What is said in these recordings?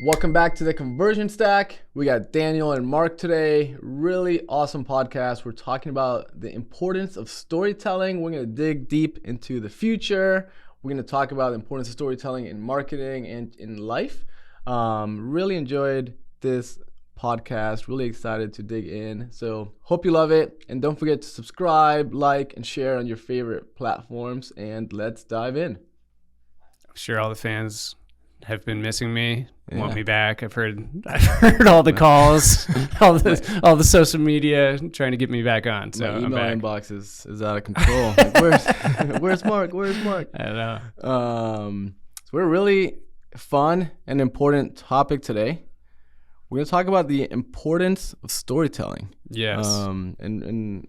Welcome back to the Conversion Stack. We got Daniel and Mark today. Really awesome podcast. We're talking about the importance of storytelling. We're going to dig deep into the future. We're going to talk about the importance of storytelling in marketing and in life. Really enjoyed this podcast. Really excited to dig in. So hope you love it. And don't forget to subscribe, like, and share on your favorite platforms. And let's dive in. I'm sure all the fans have been missing me. Want me back. I've heard all the calls, all the social media trying to get me back on. So my email I'm back. inbox is out of control. Like, where's Mark? Where's Mark? I don't know. So we're a really fun and important topic today. We're gonna talk about the importance of storytelling. Yes. And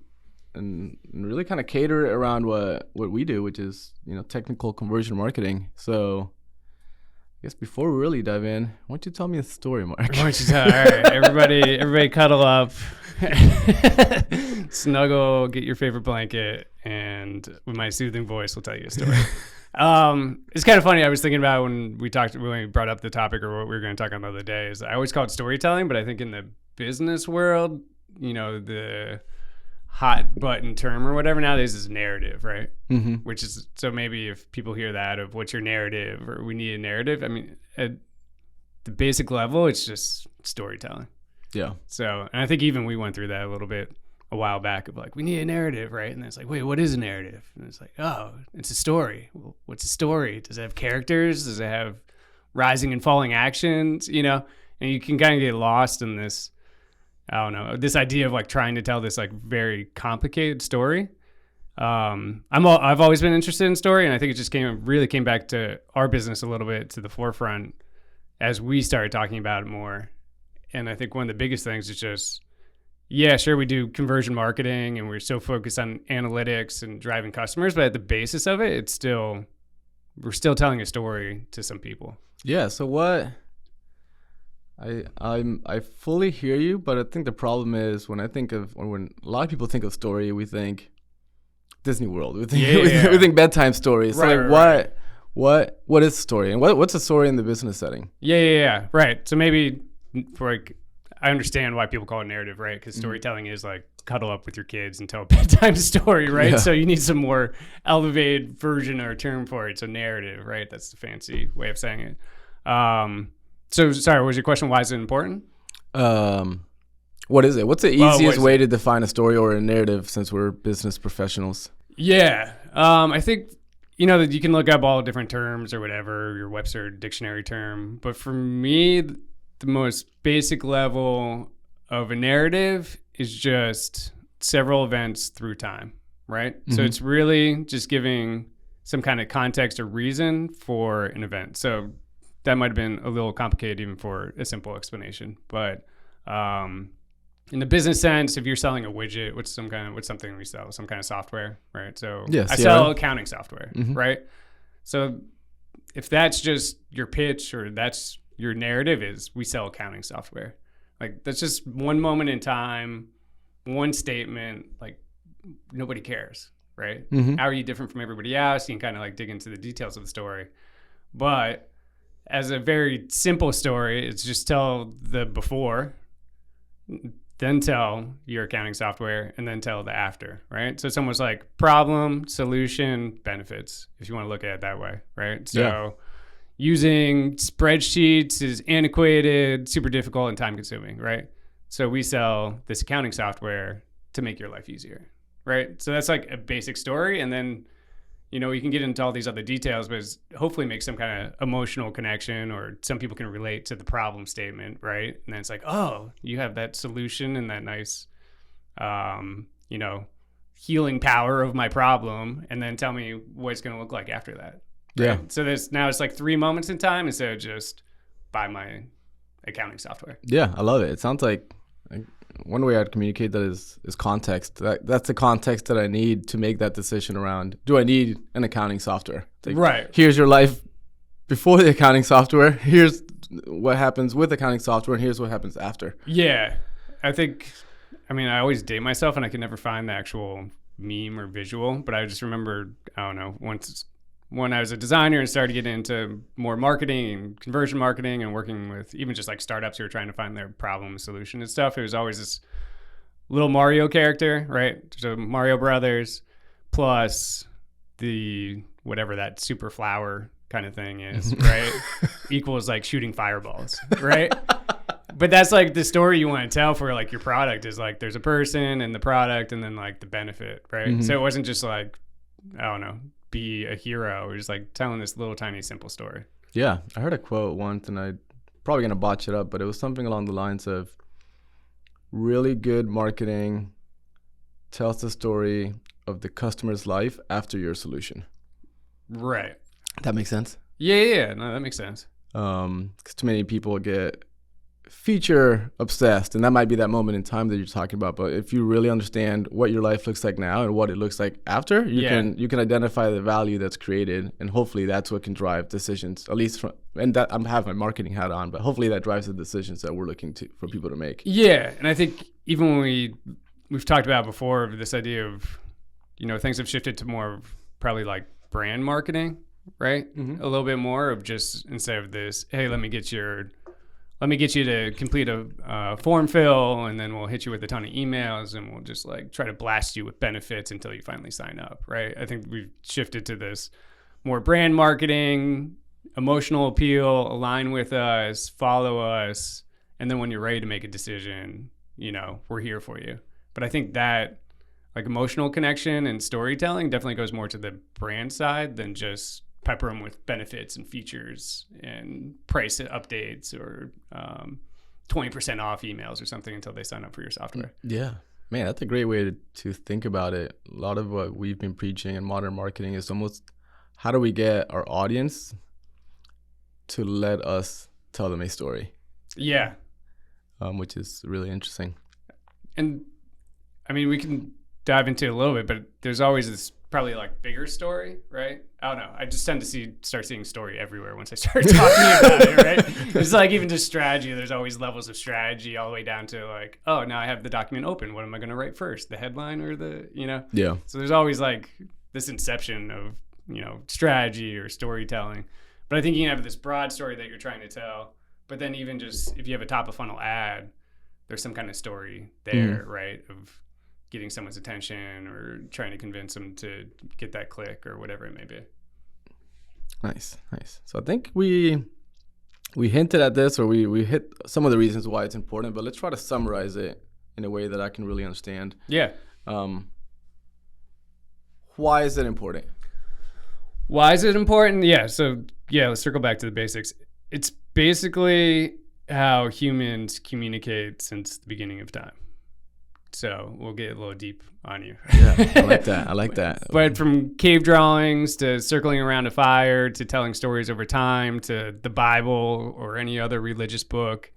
really kind of cater around what we do, which is technical conversion marketing. So I guess before we really dive in, why don't you tell me a story, Mark? Why don't you tell? All right, everybody cuddle up, snuggle, get your favorite blanket, and with my soothing voice, we'll tell you a story. It's kind of funny. I was thinking about when we brought up the topic or what we were going to talk on the other day. Is I always call it storytelling, but I think in the business world, the hot button term or whatever nowadays is narrative, right? Mm-hmm. Which is, so maybe if people hear that of what's your narrative or we need a narrative, I mean, at the basic level, it's just storytelling. Yeah. So, and I think even we went through that a little bit a while back of like, we need a narrative, right? And it's like, wait, what is a narrative? And it's like, oh, it's a story. Well, what's a story? Does it have characters? Does it have rising and falling actions? And you can kind of get lost in this, I don't know, this idea of like trying to tell this like very complicated story. I've always been interested in story, and I think it just really came back to our business a little bit to the forefront as we started talking about it more. And I think one of the biggest things is just, yeah, sure, we do conversion marketing and we're so focused on analytics and driving customers, but at the basis of it, we're still telling a story to some people. Yeah. So what? I fully hear you, but I think the problem is when a lot of people think of story, we think Disney World. We think bedtime stories. Right, so like right. What is story, and what's a story in the business setting? Yeah. Right. So maybe for like, I understand why people call it narrative, right? Because storytelling is like cuddle up with your kids and tell a bedtime story, right? Yeah. So you need some more elevated version or term for it. So narrative, right? That's the fancy way of saying it. So, sorry, what was your question? Why is it important? What is it? What's the easiest way to define a story or a narrative since we're business professionals? Yeah. I think, that you can look up all different terms or whatever, your Webster dictionary term. But for me, the most basic level of a narrative is just several events through time, right? Mm-hmm. So it's really just giving some kind of context or reason for an event. So that might have been a little complicated even for a simple explanation, but in the business sense, if you're selling a widget, what's something we sell? Some kind of software, right? So I sell accounting software, right? So if that's just your pitch or that's your narrative is we sell accounting software, like that's just one moment in time, one statement, like nobody cares, right? Mm-hmm. How are you different from everybody else? You can kind of like dig into the details of the story, but as a very simple story, it's just tell the before, then tell your accounting software, and then tell the after, right? So it's almost like problem, solution, benefits, if you want to look at it that way, right? So using spreadsheets is antiquated, super difficult, and time-consuming, right? So we sell this accounting software to make your life easier, right? So that's like a basic story, and then you can get into all these other details, but hopefully make some kind of emotional connection, or some people can relate to the problem statement, right? And then it's like, oh, you have that solution and that nice, healing power of my problem, and then tell me what it's going to look like after that. Yeah. Right? So now it's like 3 moments in time instead of just buy my accounting software. Yeah, I love it. It sounds like one way I'd communicate that is context. That's the context that I need to make that decision around, do I need an accounting software? Like, right. Here's your life before the accounting software. Here's what happens with accounting software, and here's what happens after. Yeah. I always date myself, and I can never find the actual meme or visual, but I just remember, I don't know, once when I was a designer and started getting into more marketing and conversion marketing and working with even just like startups who are trying to find their problem solution and stuff, it was always this little Mario character, right? So Mario Brothers plus the whatever that super flower kind of thing is, right? Equals like shooting fireballs, right? But that's like the story you want to tell for like your product is like there's a person and the product and then like the benefit, right? So it wasn't just like, I don't know, be a hero. It was like telling this little tiny simple story. Yeah, I heard a quote once, and I'm probably gonna botch it up, but it was something along the lines of really good marketing tells the story of the customer's life after your solution. Right. That makes sense. Yeah. No, that makes sense. Because too many people get feature obsessed, and that might be that moment in time that you're talking about. But if you really understand what your life looks like now and what it looks like after, you can identify the value that's created, and hopefully that's what can drive decisions. At least from, and that I'm having my marketing hat on, but hopefully that drives the decisions that we're looking to for people to make. Yeah, and I think even when we've talked about before of this idea of, you know, things have shifted to more of probably like brand marketing, right? A little bit more of just instead of this, hey, let me get you to complete a form fill, and then we'll hit you with a ton of emails, and we'll just like try to blast you with benefits until you finally sign up, right? I think we've shifted to this more brand marketing, emotional appeal, align with us, follow us, and then when you're ready to make a decision, you know, we're here for you. But I think that like emotional connection and storytelling definitely goes more to the brand side than just pepper them with benefits and features and price updates or 20% off emails or something until they sign up for your software. Yeah. Man, that's a great way to think about it. A lot of what we've been preaching in modern marketing is almost how do we get our audience to let us tell them a story? Yeah. Which is really interesting. And I mean, we can dive into it a little bit, but there's always this probably like bigger story, right? I don't know. I just tend to start seeing story everywhere once I start talking about it, right? It's like even just strategy. There's always levels of strategy all the way down to like, oh, now I have the document open. What am I going to write first? The headline or the, you know? Yeah. So there's always like this inception of, you know, strategy or storytelling. But I think you can have this broad story that you're trying to tell. But then even just if you have a top of funnel ad, there's some kind of story there, right? Of getting someone's attention or trying to convince them to get that click or whatever it may be. Nice. So I think we hinted at this, or we hit some of the reasons why it's important, but let's try to summarize it in a way that I can really understand. Yeah. Why is it important? Why is it important? Yeah. So let's circle back to the basics. It's basically how humans communicate since the beginning of time. So we'll get a little deep on you. Yeah, I like that. But from cave drawings to circling around a fire to telling stories over time to the Bible or any other religious book,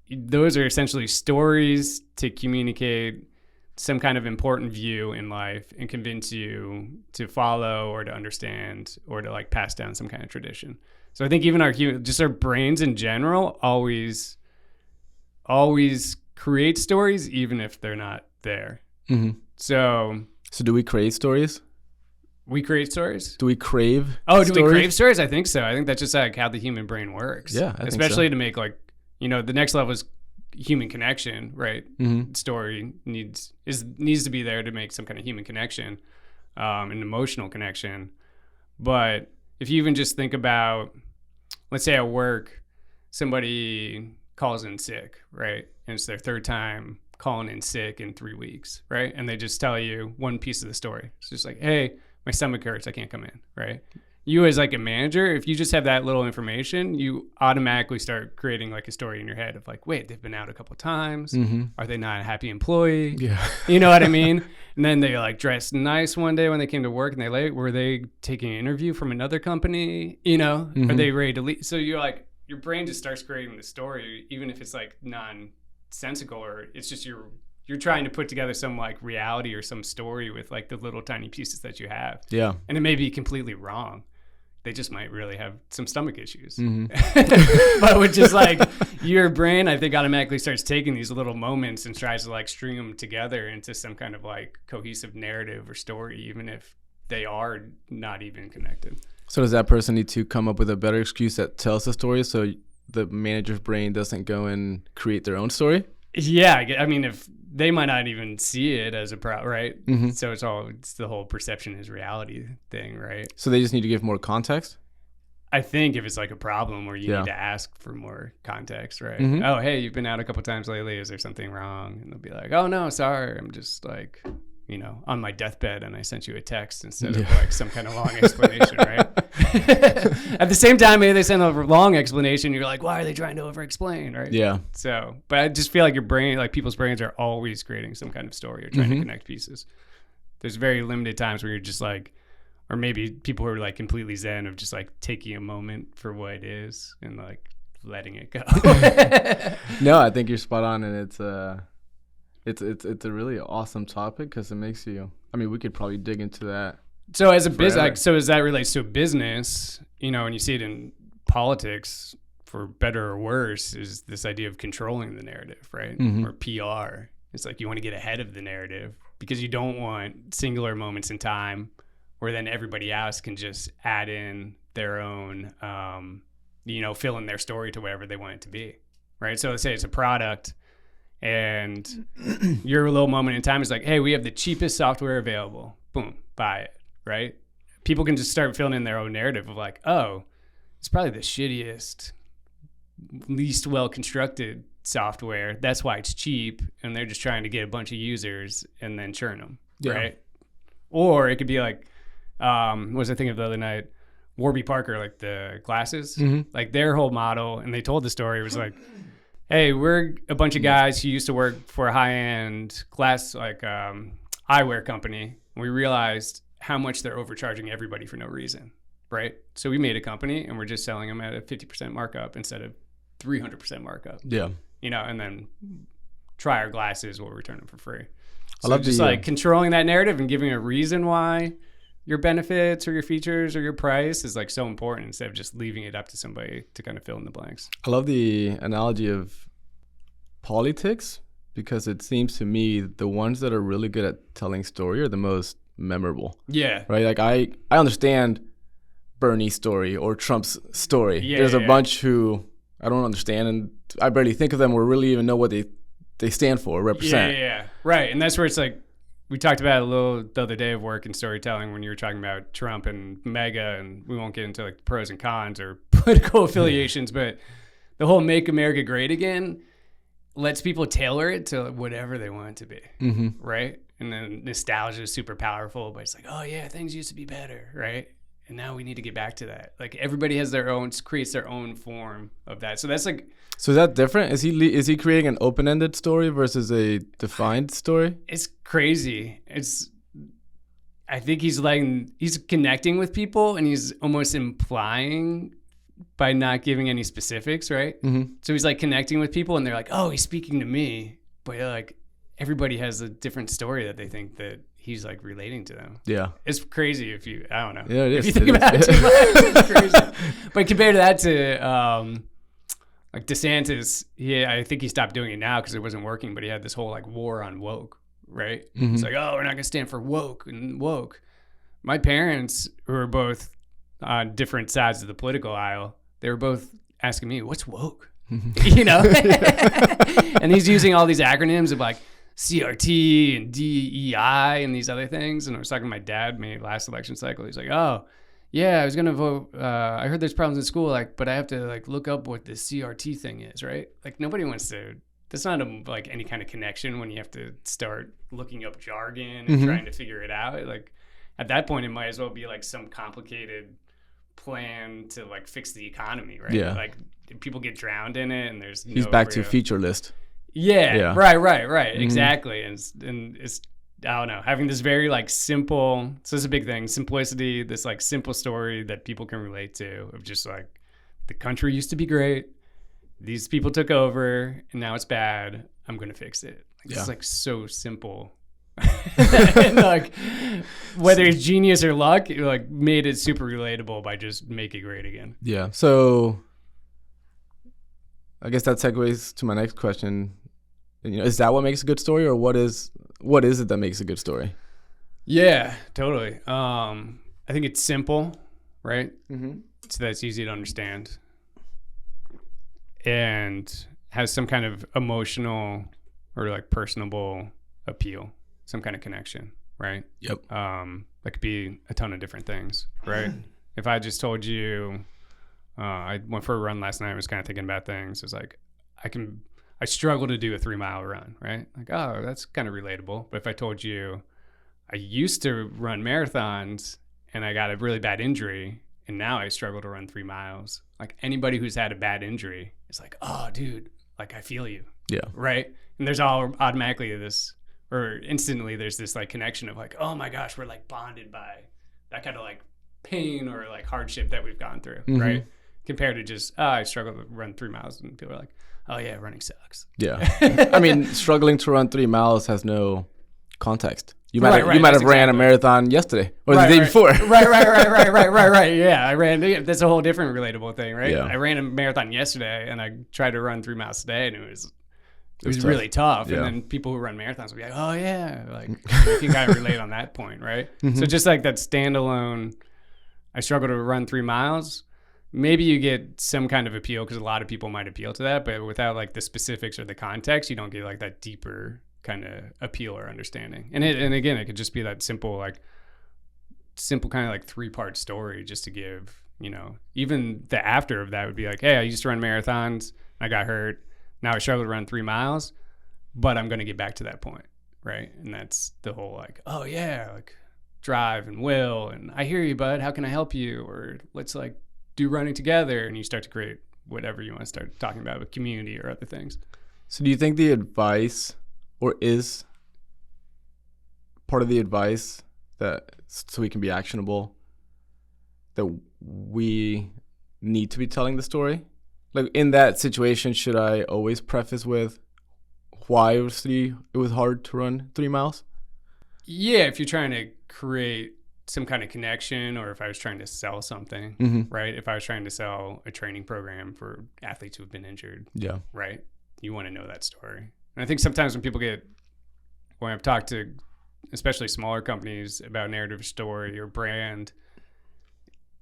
those are essentially stories to communicate some kind of important view in life and convince you to follow or to understand or to like pass down some kind of tradition. So I think even our brains in general always create stories even if they're not there. So do we create stories? We create stories? Do we crave stories? We crave stories? I think so. I think that's just like how the human brain works. Yeah, I especially think so. To make like, you know, the next level is human connection, right? Story needs to be there to make some kind of human connection, an emotional connection. But if you even just think about, let's say at work, somebody calls in sick, right? And it's their third time calling in sick in 3 weeks, right? And they just tell you one piece of the story. It's just like, hey, my stomach hurts, I can't come in, right? You as like a manager, if you just have that little information, you automatically start creating like a story in your head of like, wait, they've been out a couple of times. Are they not a happy employee? Yeah. You know what I mean? And then they like dressed nice one day when they came to work and they late. Were they taking an interview from another company? You know, are they ready to leave? So you're like, your brain just starts creating the story, even if it's like nonsensical or it's just you're trying to put together some like reality or some story with like the little tiny pieces that you have. Yeah. And it may be completely wrong. They just might really have some stomach issues. But with just like your brain, I think automatically starts taking these little moments and tries to like string them together into some kind of like cohesive narrative or story, even if they are not even connected. So does that person need to come up with a better excuse that tells the story so the manager's brain doesn't go and create their own story? Yeah, I mean, if they might not even see it as a right? So it's the whole perception is reality thing, right? So they just need to give more context? I think if it's like a problem where you need to ask for more context, right? Oh, hey, you've been out a couple times lately. Is there something wrong? And they'll be like, oh, no, sorry. I'm just like, on my deathbed and I sent you a text instead of like some kind of long explanation, right? At the same time, maybe they send a long explanation. You're like, why are they trying to over-explain, right? Yeah. So, but I just feel like your brain, like people's brains are always creating some kind of story or trying to connect pieces. There's very limited times where you're just like, or maybe people who are like completely zen of just like taking a moment for what it is and like letting it go. No, I think you're spot on, and it's a really awesome topic because it makes you. I mean, we could probably dig into that. So as a business, so as that relates to a business, and you see it in politics, for better or worse, is this idea of controlling the narrative, right? Or PR. It's like you want to get ahead of the narrative because you don't want singular moments in time where then everybody else can just add in their own, fill in their story to whatever they want it to be, right? So let's say it's a product and your little moment in time is like, hey, we have the cheapest software available. Boom, buy it, right? People can just start filling in their own narrative of like, oh, it's probably the shittiest, least well-constructed software. That's why it's cheap, and they're just trying to get a bunch of users and then churn them, right? Or it could be like, what was I thinking of the other night? Warby Parker, like the glasses, like their whole model, and they told the story, was like, hey, we're a bunch of guys who used to work for a high-end glass, like eyewear company. We realized how much they're overcharging everybody for no reason, right? So we made a company, and we're just selling them at a 50% markup instead of 300% markup. Yeah. And then try our glasses, we'll return them for free. So I love just like controlling that narrative and giving a reason why your benefits or your features or your price is like so important instead of just leaving it up to somebody to kind of fill in the blanks. I love the analogy of politics because it seems to me the ones that are really good at telling story are the most memorable. Yeah. Right? Like I understand Bernie's story or Trump's story. Yeah, There's a bunch who I don't understand and I barely think of them or really even know what they stand for or represent. Yeah. Right. And that's where it's like, we talked about it a little the other day of work and storytelling when you were talking about Trump and MAGA, and we won't get into like the pros and cons or political affiliations, but the whole Make America Great Again lets people tailor it to whatever they want it to be, right? And then nostalgia is super powerful, but it's like, oh yeah, things used to be better, right? And now we need to get back to that. Like everybody has their own, creates their own form of that. So that's like. So is that different? Is he creating an open-ended story versus a defined story? It's crazy. I think he's connecting with people and he's almost implying by not giving any specifics, right? So he's like connecting with people and they're like, oh, he's speaking to me. But like everybody has a different story that they think that he's like relating to them. Yeah. It's crazy I don't know. Yeah, it is. If you think about it too much, it's crazy. But compared to that to like DeSantis, I think he stopped doing it now because it wasn't working, but he had this whole like war on woke, right? It's like, oh, we're not going to stand for woke and woke. My parents, who are both on different sides of the political aisle, they were both asking me, what's woke? And he's using all these acronyms of like CRT and DEI and these other things. And I was talking to my dad, last election cycle. He's like, oh, yeah, I was going to vote. I heard there's problems in school, like, but I have to like look up what the CRT thing is, right? Like nobody wants to, that's not like any kind of connection when you have to start looking up jargon and trying to figure it out. Like at that point, it might as well be like some complicated plan to like fix the economy, right? Yeah. Like people get drowned in it and he's back to feature list. Yeah. Right. Exactly. And it's, I don't know, having this very like simple, so it's a big thing, simplicity, this like simple story that people can relate to of just like the country used to be great. These people took over and now it's bad. I'm going to fix it. It's like so simple. And like whether it's genius or luck, it like made it super relatable by just make it great again. Yeah. So I guess that segues to my next question. Is that what makes a good story or what is it that makes a good story? Yeah, totally. I think it's simple, right? Mm-hmm. So that's easy to understand and has some kind of emotional or like personable appeal, some kind of connection, right? Yep. That could be a ton of different things, right? If I just told you, I went for a run last night, I was kind of thinking about things. It's like, I struggle to do a 3-mile run, right? Like, oh, that's kind of relatable. But if I told you I used to run marathons and I got a really bad injury and now I struggle to run 3 miles, like anybody who's had a bad injury is like, oh, dude, like I feel you. Yeah. Right. And there's all automatically this, or instantly there's this like connection of like, oh my gosh, we're like bonded by that kind of like pain or like hardship that we've gone through. Mm-hmm. Right. Compared to just, oh, I struggle to run 3 miles and people are like, oh yeah, running sucks. Yeah. I mean, struggling to run 3 miles has no context. You might have ran exactly. a marathon yesterday or the day before. Right. Yeah, I ran. That's a whole different relatable thing, right? Yeah. I ran a marathon yesterday, and I tried to run 3 miles today, and it was tough. really tough. Yeah. And then people who run marathons will be like, oh yeah, like you can kind of relate on that point, right? Mm-hmm. So just like that standalone, I struggle to run 3 miles. Maybe you get some kind of appeal because a lot of people might appeal to that, but without like the specifics or the context, you don't get like that deeper kind of appeal or understanding. And again, it could just be that simple kind of like 3-part story just to give, even the after of that would be like, hey, I used to run marathons. I got hurt. Now I struggle to run 3 miles, but I'm going to get back to that point. Right. And that's the whole like, oh yeah, like drive and will. And I hear you, bud. How can I help you? Or let's like do running together. And you start to create whatever you want to start talking about with community or other things. So do you think the advice, or is part of the advice that so we can be actionable, that we need to be telling the story? Like in that situation, should I always preface with why it was hard to run 3 miles? Yeah, if you're trying to create some kind of connection, or if I was trying to sell something, Mm-hmm. right? If I was trying to sell a training program for athletes who've been injured, Yeah. right? You want to know that story. And I think sometimes when I've talked to especially smaller companies about narrative story or brand,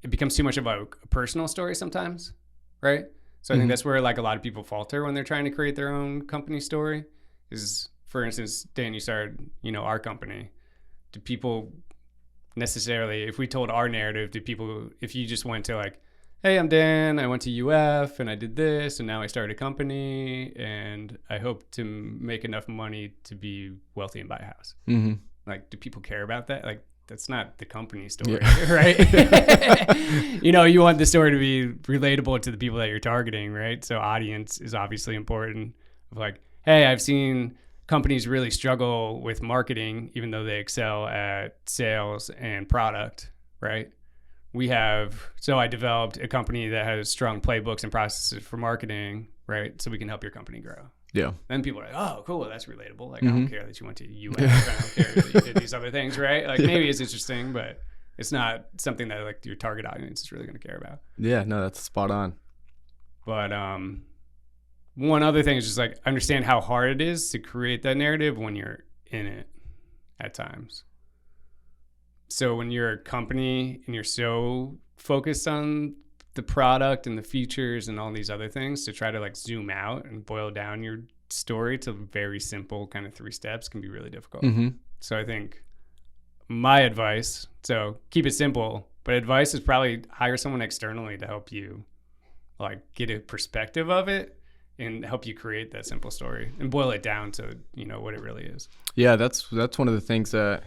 it becomes too much of a personal story sometimes, right? So I think that's where like a lot of people falter when they're trying to create their own company story. Is, for instance, Dan, you started, our company. Do people necessarily, if we told our narrative, if you just went to like, hey, I'm Dan, I went to UF and I did this and now I started a company and I hope to make enough money to be wealthy and buy a house. Mm-hmm. Like, do people care about that? Like, that's not the company story, Yeah. right? You want the story to be relatable to the people that you're targeting, right? So audience is obviously important. Of like, hey, I've seen companies really struggle with marketing, even though they excel at sales and product, right? So I developed a company that has strong playbooks and processes for marketing, right? So we can help your company grow. Yeah. Then people are like, oh, cool, that's relatable. Like, I don't care that you went to UF. I don't care that you did these other things, right? Like, maybe it's interesting, but it's not something that like your target audience is really going to care about. Yeah, no, that's spot on. But one other thing is just like understand how hard it is to create that narrative when you're in it at times. So when you're a company and you're so focused on the product and the features and all these other things, to try to like zoom out and boil down your story to very simple kind of 3 steps can be really difficult. Mm-hmm. So I think my advice, so keep it simple, but advice is probably hire someone externally to help you like get a perspective of it and help you create that simple story and boil it down to, what it really is. Yeah, that's one of the things that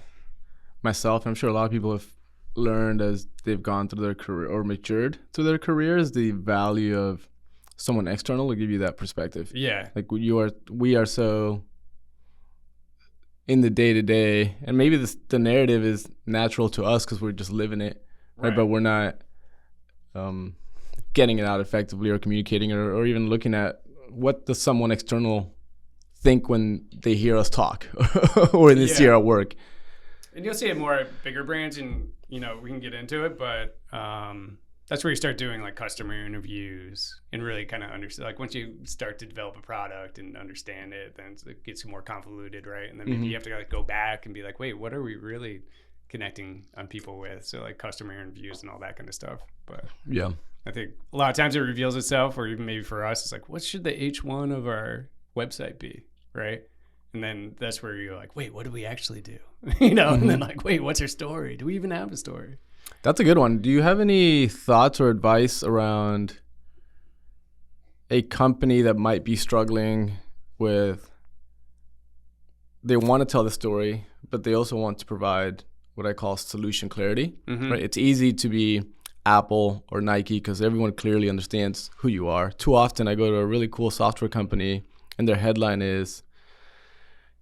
myself, I'm sure a lot of people have learned as they've gone through their career or matured through their careers, the value of someone external to give you that perspective. Yeah. Like we are so in the day to day, and maybe the narrative is natural to us because we're just living it, right? But we're not getting it out effectively or communicating or even looking at what does someone external think when they hear us talk or they see our work. And you'll see it more at bigger brands, and we can get into it, but that's where you start doing like customer interviews and really kind of understand. Like once you start to develop a product and understand it, then it gets more convoluted, right? And then maybe you have to like go back and be like, wait, what are we really connecting on people with. So like customer interviews and all that kind of stuff. But Yeah. I think a lot of times it reveals itself, or even maybe for us, it's like, what should the H1 of our website be, right? And then that's where you're like, wait, what do we actually do? And then like, wait, what's our story? Do we even have a story? That's a good one. Do you have any thoughts or advice around a company that might be struggling with, they want to tell the story, but they also want to provide what I call solution clarity, right? It's easy to be Apple or Nike because everyone clearly understands who you are. Too often I go to a really cool software company and their headline is,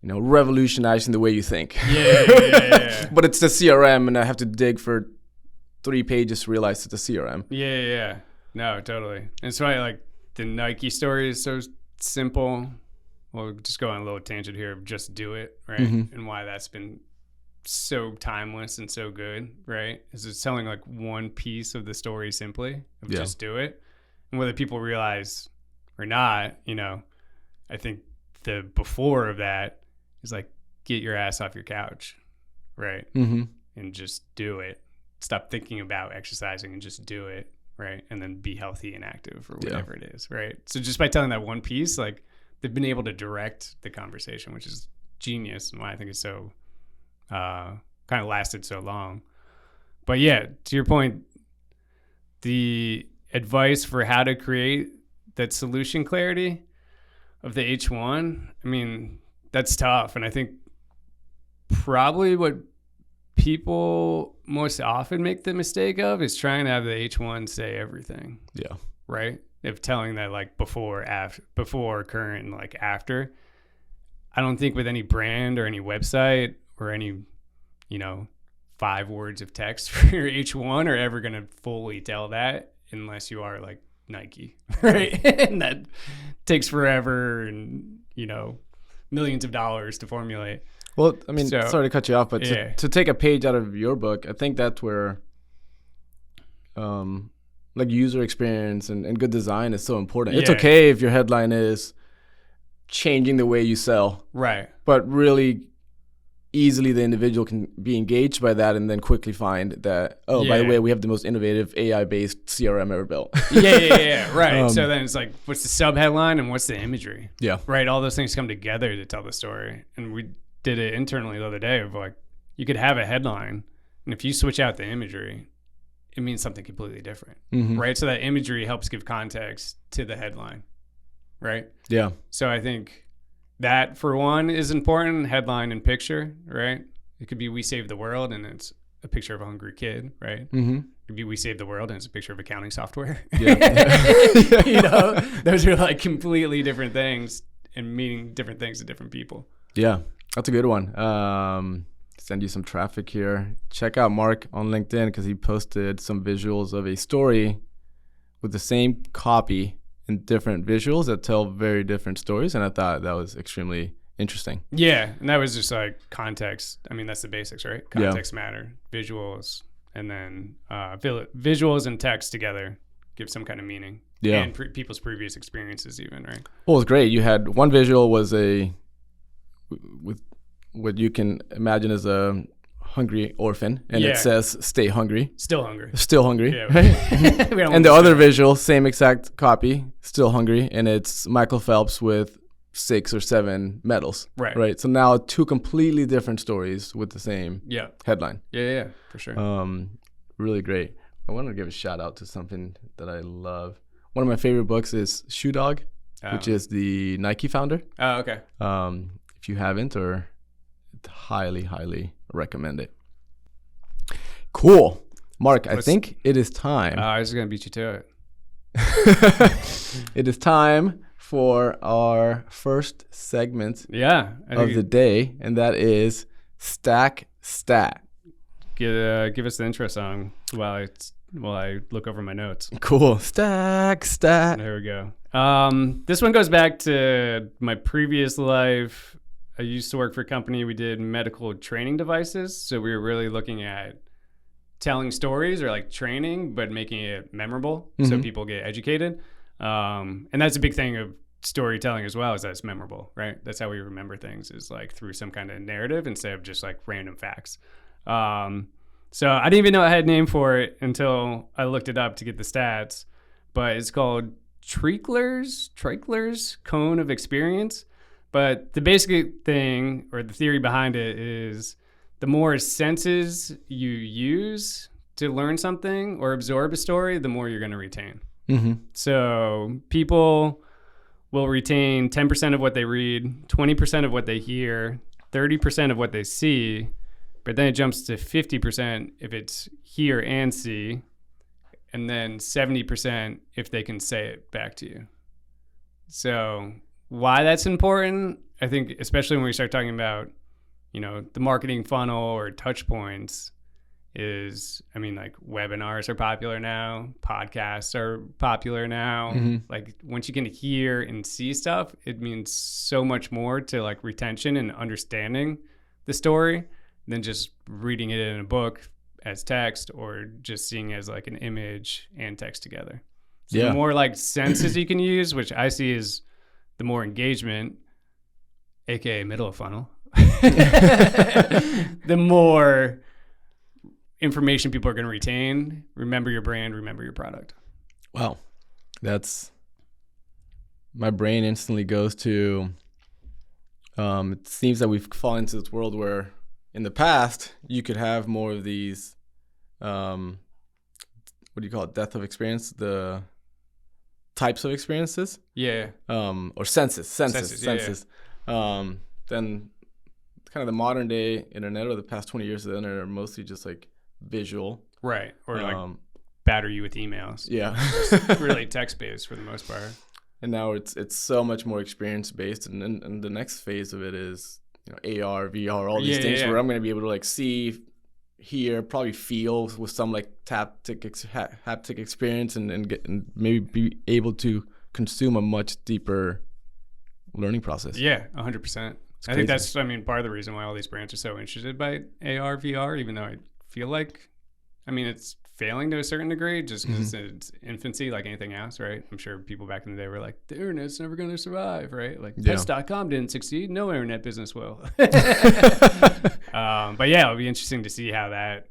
revolutionizing the way you think. Yeah. But it's the CRM and I have to dig for 3 pages to realize it's a CRM. Yeah. No, totally. And so like the Nike story is so simple. We'll just go on a little tangent here of just do it, right? And why that's been so timeless and so good, right? Is it's telling like one piece of the story simply of just do it. And whether people realize or not, I think the before of that is like, get your ass off your couch, right? And just do it. Stop thinking about exercising and just do it, right? And then be healthy and active or whatever it is, right? So just by telling that one piece, like they've been able to direct the conversation, which is genius and why I think it's so kind of lasted so long. But yeah, to your point, the advice for how to create that solution clarity of the H1, I mean, that's tough. And I think probably what people most often make the mistake of is trying to have the H1 say everything. Yeah. Right? If telling that like before, current, and like after. I don't think with any brand or any website or any, 5 words of text for your H1 are ever going to fully tell that unless you are like Nike, right? And that takes forever and, millions of dollars to formulate. Well, I mean, sorry to cut you off, but to take a page out of your book, I think that's where like user experience and good design is so important. It's okay if your headline is changing the way you sell. Right. But really easily the individual can be engaged by that and then quickly find that, by the way, we have the most innovative AI-based CRM ever built. Right. So then it's like, what's the sub-headline and what's the imagery? Yeah. Right. All those things come together to tell the story. And we did it internally the other day of like, you could have a headline and if you switch out the imagery, it means something completely different. Right. So that imagery helps give context to the headline. Right. Yeah. So I think that for one is important, headline and picture, right? It could be we save the world and it's a picture of a hungry kid, right? It could be we save the world and it's a picture of accounting software. Those are like completely different things and meaning different things to different people. Yeah, that's a good one. Send you some traffic here. Check out Mark on LinkedIn because he posted some visuals of a story with the same copy and different visuals that tell very different stories, and I thought that was extremely interesting. Yeah, and that was just like context. I mean, that's the basics, right? Context matter, visuals, and then visuals and text together give some kind of meaning. Yeah, and people's previous experiences, even, right? Well, it was great. You had one visual was with what you can imagine as a hungry orphan, and it says "Stay hungry." Still hungry. Still hungry. Yeah, right? And the other visual, same exact copy, still hungry, and it's Michael Phelps with 6 or 7 medals. Right. So now 2 completely different stories with the same headline. Yeah, for sure. Really great. I want to give a shout out to something that I love. One of my favorite books is Shoe Dog, which is the Nike founder. Oh, okay. If you haven't, or highly recommend it. Cool. Mark, I think it is time. I was going to beat you to it. It is time for our first segment of the day, and that is Stack Stat. Give us the intro song while I look over my notes. Cool. Stack Stat. There we go. This one goes back to my previous life. I used to work for a company. We did medical training devices. So we were really looking at telling stories or like training, but making it memorable so people get educated. And that's a big thing of storytelling as well, is that it's memorable, right? That's how we remember things, is like through some kind of narrative instead of just like random facts. So I didn't even know I had a name for it until I looked it up to get the stats. But it's called Treichler's Cone of Experience. But the basic thing, or the theory behind it, is the more senses you use to learn something or absorb a story, the more you're going to retain. Mm-hmm. So people will retain 10% of what they read, 20% of what they hear, 30% of what they see, but then it jumps to 50% if it's hear and see, and then 70% if they can say it back to you. So why that's important, I think, especially when we start talking about, the marketing funnel or touch points, is, like webinars are popular now, podcasts are popular now. Mm-hmm. Like once you can hear and see stuff, it means so much more to like retention and understanding the story than just reading it in a book as text or just seeing it as like an image and text together. So the more like senses you can use, which I see is the more engagement, aka middle of funnel, the more information people are going to retain. Remember your brand, remember your product. Wow. My brain instantly goes to, it seems that we've fallen into this world where in the past you could have more of these, what do you call it? Depth of experience, the types of experiences. Yeah. Or senses. Yeah. Then kind of the modern day internet, or the past 20 years of the internet, are mostly just like visual. Right. Or like batter you with emails. Yeah. Really text-based for the most part. And now it's so much more experience-based. And the next phase of it is, AR, VR, all these things where I'm going to be able to like see, hear, probably feel with some like haptic experience and maybe be able to consume a much deeper learning process. Yeah, 100%. I think that's, part of the reason why all these brands are so interested by AR, VR, even though I feel like, it's failing to a certain degree just because it's infancy like anything else, right? I'm sure people back in the day were like, the internet's never going to survive, right? Like pets.com didn't succeed. No internet business will. But yeah, it'll be interesting to see how that,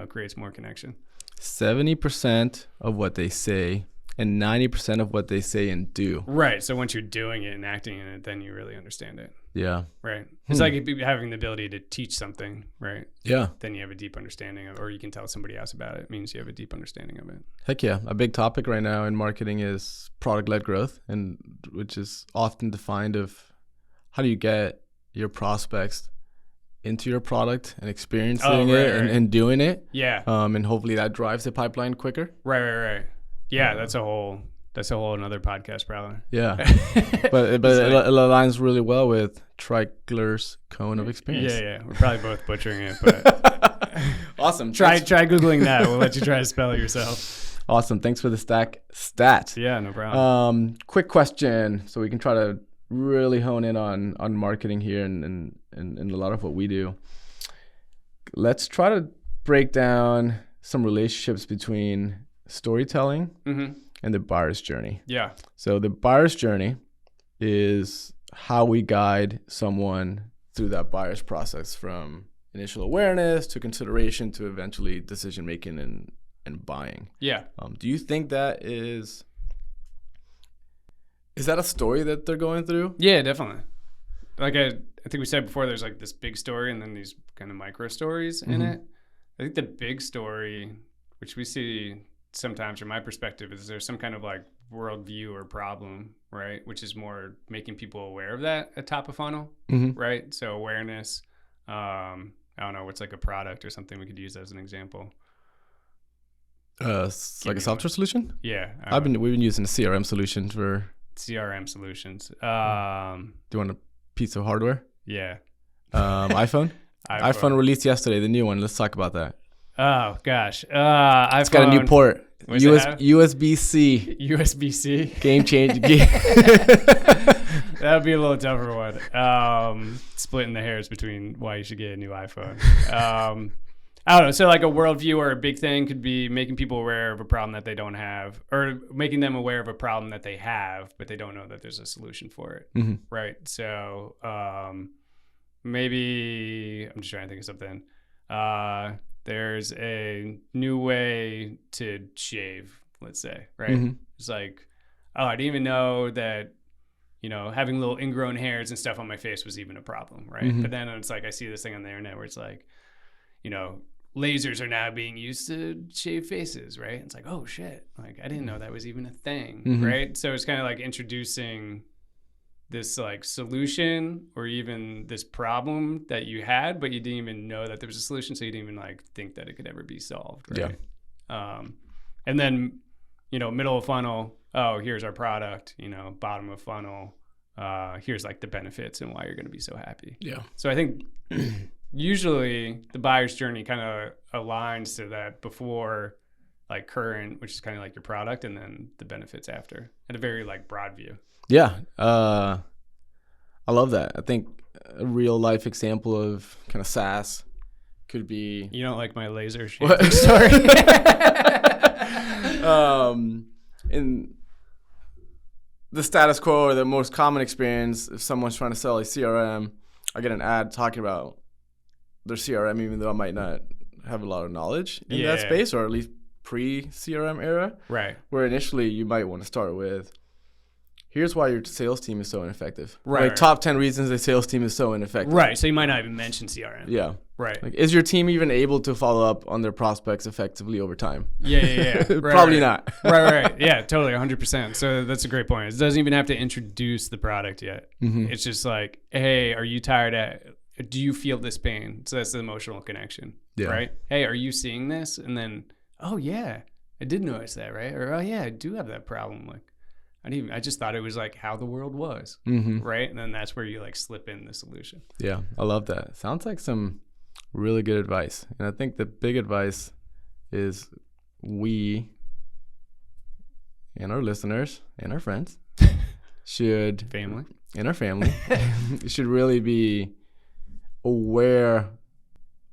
creates more connection. 70% of what they say and 90% of what they say and do. Right. So once you're doing it and acting in it, then you really understand it. Yeah. Right. It's like having the ability to teach something, right? Yeah. Then you have a deep understanding of, or you can tell somebody else about it. It means you have a deep understanding of it. Heck yeah. A big topic right now in marketing is product-led growth, and which is often defined of how do you get your prospects into your product and experiencing it and doing it. Yeah. And hopefully that drives the pipeline quicker. Right. Yeah, that's a whole another podcast probably. Yeah. but it aligns really well with Treichler's Cone of Experience. Yeah. We're probably both butchering it, but awesome. Try Googling that. We'll let you try to spell it yourself. Awesome. Thanks for the stat. Yeah, no problem. Quick question, so we can try to really hone in on marketing here and a lot of what we do. Let's try to break down some relationships between storytelling and the buyer's journey. Yeah. So the buyer's journey is how we guide someone through that buyer's process, from initial awareness to consideration to eventually decision making and buying. Yeah. Do you think that is that a story that they're going through? Yeah, definitely. Like I think we said before, there's like this big story and then these kind of micro stories in it. I think the big story, which we see sometimes from my perspective, is there's some kind of like worldview or problem, right? Which is more making people aware of that at top of funnel, right? So awareness, I don't know, what's like a product or something we could use as an example. Like a software solution? Yeah. We've been using a CRM solution for CRM solutions. Do you want a piece of hardware? Yeah. iPhone? iPhone released yesterday, the new one. Let's talk about that. Oh gosh, iPhone. It's got a new port. USB-C. USB-C. Game changer. That would be a little tougher one. Splitting the hairs between why you should get a new iPhone. I don't know. So like a worldview or a big thing could be making people aware of a problem that they don't have, or making them aware of a problem that they have, but they don't know that there's a solution for it. Right. So maybe I'm just trying to think of something. There's a new way to shave, let's say, right? Mm-hmm. It's like, oh, I didn't even know that, having little ingrown hairs and stuff on my face was even a problem, right? Mm-hmm. But then it's like I see this thing on the internet where it's like, lasers are now being used to shave faces, right? It's like, oh shit, like I didn't know that was even a thing, Mm-hmm. right? So it's kind of like introducing this like solution or even this problem that you had, but you didn't even know that there was a solution, so you didn't even like think that it could ever be solved, right? Yeah. And then, middle of funnel, oh, here's our product, bottom of funnel, here's like the benefits and why you're going to be so happy. Yeah. So I think usually the buyer's journey kind of aligns to that before like current, which is kind of like your product, and then the benefits after at a very like broad view. Yeah. I love that. I think a real life example of kind of SaaS could be. You don't like my laser shaving story? In the status quo or the most common experience, if someone's trying to sell a CRM, I get an ad talking about their CRM, even though I might not have a lot of knowledge in that space, or at least pre-CRM era. Right. Where initially you might want to start with, here's why your sales team is so ineffective. Right. Like top 10 reasons the sales team is so ineffective. Right. So you might not even mention CRM. Yeah. Right. Like, is your team even able to follow up on their prospects effectively over time? Yeah. Right, Probably not. right. Yeah, totally, 100%. So that's a great point. It doesn't even have to introduce the product yet. Mm-hmm. It's just like, hey, are you tired do you feel this pain? So that's the emotional connection, right? Hey, are you seeing this? And then, oh yeah, I did notice that, right? Or, oh yeah, I do have that problem. Like, I just thought it was like how the world was, right? And then that's where you like slip in the solution. Yeah, I love that. Sounds like some really good advice. And I think the big advice is we and our listeners and our friends should should really be aware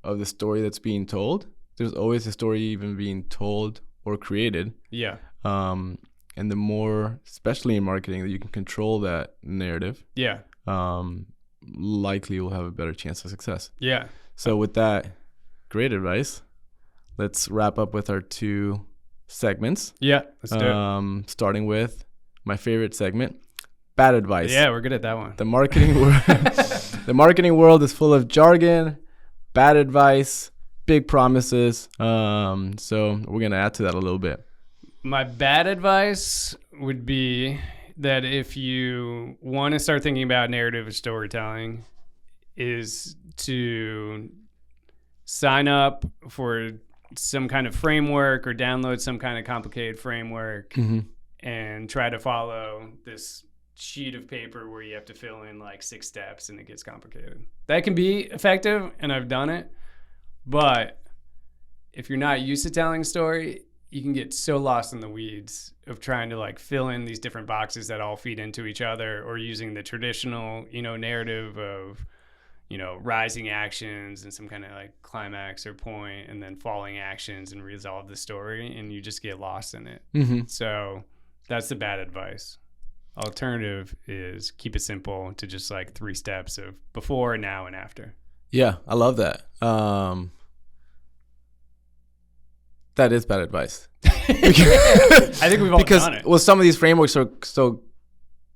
of the story that's being told. There's always a story even being told or created. Yeah. And the more, especially in marketing, that you can control that narrative, likely you'll have a better chance of success. Yeah. So with that great advice, let's wrap up with our 2 segments. Yeah, let's do it. Starting with my favorite segment, bad advice. Yeah, we're good at that one. The marketing world is full of jargon, bad advice, big promises. So we're going to add to that a little bit. My bad advice would be that if you want to start thinking about narrative storytelling, is to sign up for some kind of framework or download some kind of complicated framework and try to follow this sheet of paper where you have to fill in like 6 steps and it gets complicated. That can be effective, and I've done it. But if you're not used to telling a story, you can get so lost in the weeds of trying to like fill in these different boxes that all feed into each other, or using the traditional, narrative of, rising actions and some kind of like climax or point, and then falling actions and resolve the story, and you just get lost in it. So that's the bad advice. Alternative is keep it simple to just like 3 steps of before, now, and after. Yeah, I love that. That is bad advice. I think we've all done it. Well, some of these frameworks are so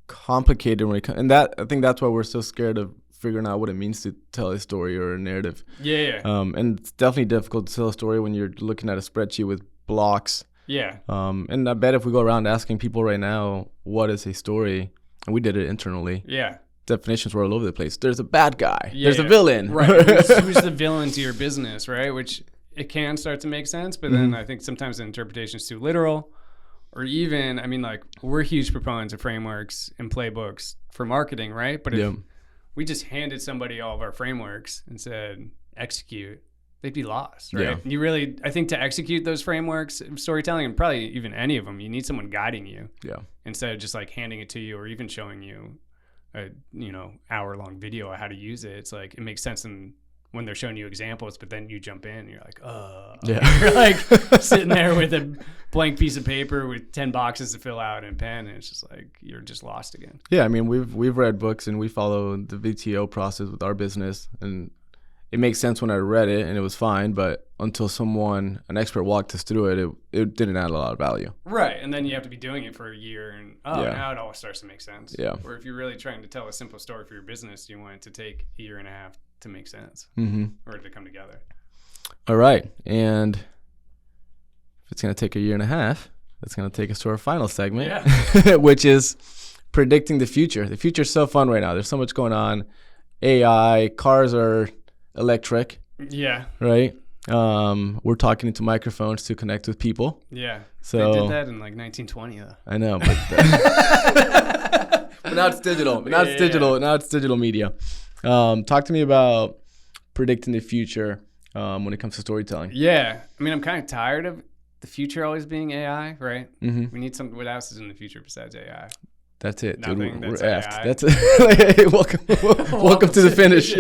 complicated when it comes, and that I think that's why we're so scared of figuring out what it means to tell a story or a narrative. Yeah. And it's definitely difficult to tell a story when you're looking at a spreadsheet with blocks. Yeah. And I bet if we go around asking people right now, what is a story? And we did it internally. Yeah. Definitions were all over the place. There's a bad guy. Yeah. There's a villain. Right. Who's the villain to your business, right? Which it can start to make sense, but then I think sometimes the interpretation is too literal. Or even, like, we're huge proponents of frameworks and playbooks for marketing, right? But if we just handed somebody all of our frameworks and said, execute, they'd be lost, right? Yeah. You really, I think to execute those frameworks of storytelling, and probably even any of them, you need someone guiding you. Yeah. Instead of just like handing it to you or even showing you a, hour-long video of how to use it. It's like, it makes sense when they're showing you examples, but then you jump in and you're like, you're like sitting there with a blank piece of paper with 10 boxes to fill out and pen, and it's just like you're just lost again. Yeah, we've read books and we follow the VTO process with our business, and it makes sense when I read it and it was fine, but until an expert walked us through it didn't add a lot of value. Right, and then you have to be doing it for a year, and Yeah. now it all starts to make sense. Yeah. Or if you're really trying to tell a simple story for your business, you want it to take a year and a half to make sense, or to come together. All right, and if it's going to take a year and a half, that's going to take us to our final segment, which is predicting the future. The future is so fun right now. There's so much going on. AI, cars are electric. Yeah. Right? We're talking into microphones to connect with people. Yeah. So they did that in like 1920 though. I know, but, but now it's digital. Now it's digital media. Talk to me about predicting the future when it comes to storytelling. Yeah. I mean, I'm kind of tired of the future always being AI, right? Mm-hmm. We need something. What else is in the future besides AI? That's it, Nothing, dude. We're that's asked. AI. That's it. Hey, welcome to the finish.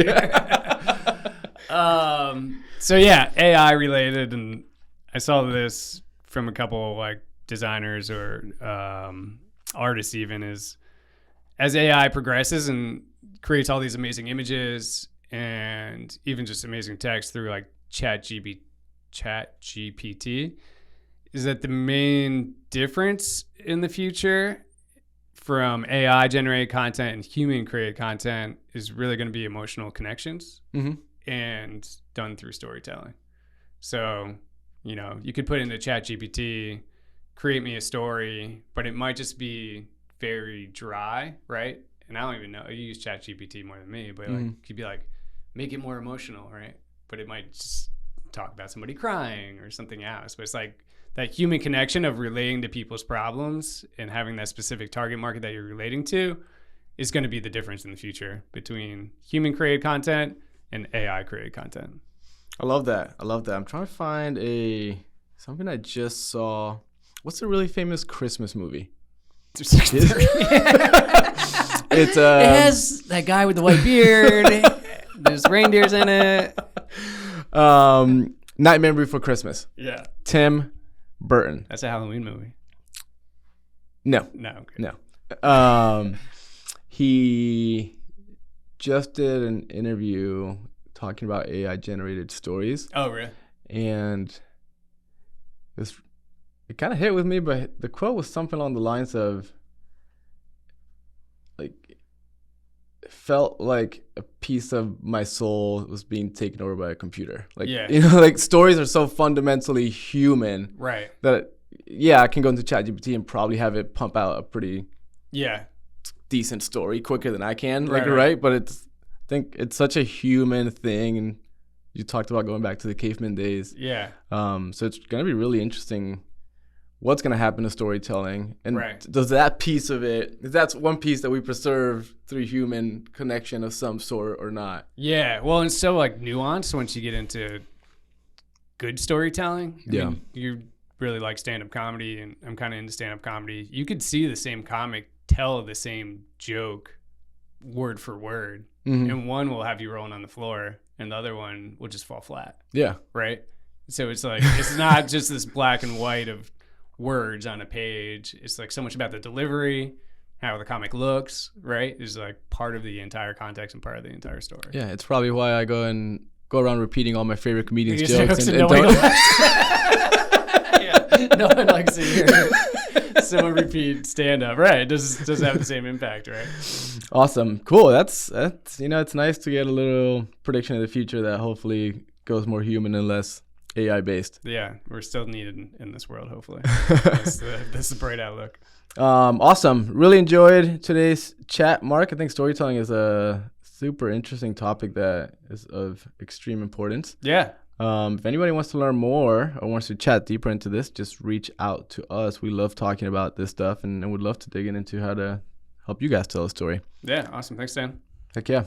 So yeah, AI related, and I saw this from a couple like designers or artists even, is as AI progresses and creates all these amazing images and even just amazing text through like chat GPT, is that the main difference in the future from AI generated content and human created content is really going to be emotional connections and done through storytelling. So, you could put into chat GPT, create me a story, but it might just be very dry, right? And I don't even know, you use chat GPT more than me, but like, you'd be like, make it more emotional, right? But it might just talk about somebody crying or something else. But it's like that human connection of relating to people's problems and having that specific target market that you're relating to is going to be the difference in the future between human created content and AI created content. I love that. I'm trying to find something I just saw. What's a really famous Christmas movie? It's it has that guy with the white beard. There's reindeers in it. Nightmare Before Christmas. Yeah. Tim Burton. That's a Halloween movie. No. Okay. No. He just did an interview talking about AI generated stories. Oh, really? And it kind of hit with me, but the quote was something along the lines of, like, it felt like a piece of my soul was being taken over by a computer. Like, like stories are so fundamentally human, right? That I can go into ChatGPT and probably have it pump out a pretty decent story quicker than I can. Right? But I think it's such a human thing, and you talked about going back to the caveman days. Yeah. So it's gonna be really interesting what's going to happen to storytelling, and does that piece of it, if that's one piece that we preserve through human connection of some sort or not. Yeah, well, it's so like nuanced once you get into good storytelling. I mean, you really like stand-up comedy, and I'm kind of into stand-up comedy. You could see the same comic tell the same joke word for word, and one will have you rolling on the floor, and the other one will just fall flat. Yeah. Right? So it's like, it's not just this black and white of words on a page. It's like so much about the delivery, how the comic looks, right? Is like part of the entire context and part of the entire story. Yeah, it's probably why I go around repeating all my favorite comedians' jokes and no don't. No one likes to hear someone repeat stand up. Right. It doesn't have the same impact, right? Awesome. Cool. That's it's nice to get a little prediction of the future that hopefully goes more human and less AI based. Yeah, we're still needed in this world, hopefully. That's the bright outlook. Awesome. Really enjoyed today's chat, Mark. I think storytelling is a super interesting topic that is of extreme importance. Yeah. If anybody wants to learn more or wants to chat deeper into this, just reach out to us. We love talking about this stuff and would love to dig into how to help you guys tell a story. Yeah, awesome. Thanks, Dan. Heck yeah.